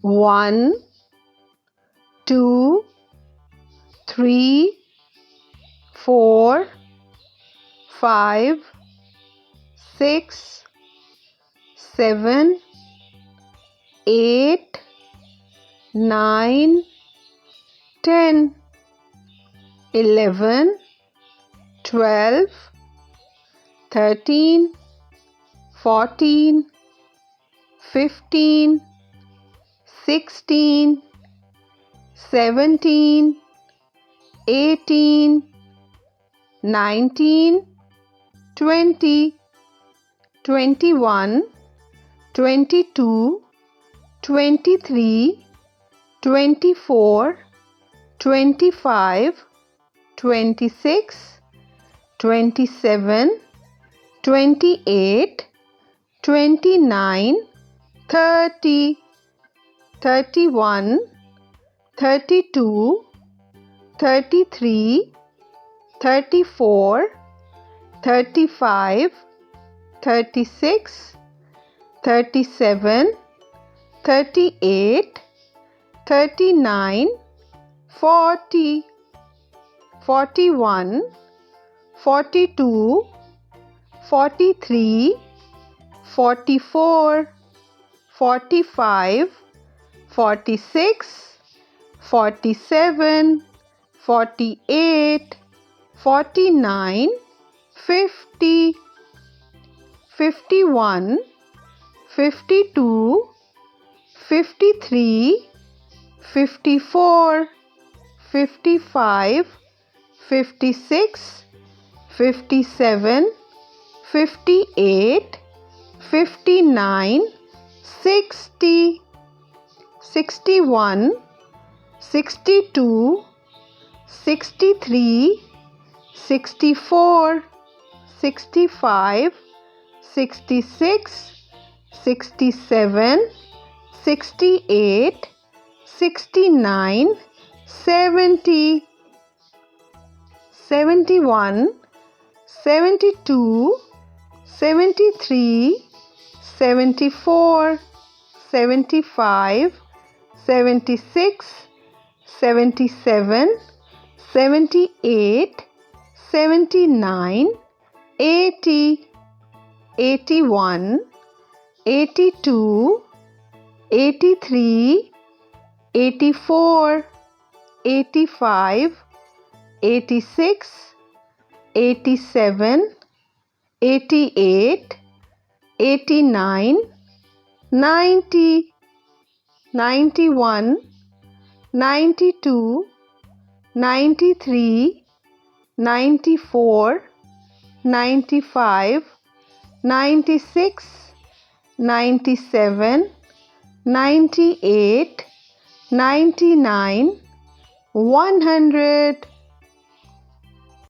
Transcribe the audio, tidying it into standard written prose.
1, 2, 3, 4, 5, 6, 7, 8, 9, 10, 11, 12, 13, 14, 15, 16, 17, 18, 19, 20, 21, 22, 23, 24, 25, 26, 27, 28, 29, 30, 31, 32, 33, 34, 35, 36, 37, 38, 39, 40, 41, 42, 43, 44, 45, 46, 47, 48, 49, 50, 51, 52, 53, 54, 55, 56, 57, 58, 59, 60, 61, 62, 63, 64, 65, 66, 67, 68, 69, 70, 71, 72, 73, 74, 75, 76, 77, 78, 79, 80, 81, 82, 83, 84, 85, 86, 87, 88, 89, 90, 91, 92, 93, 94, 95, 96, 97, 98, 99, 100.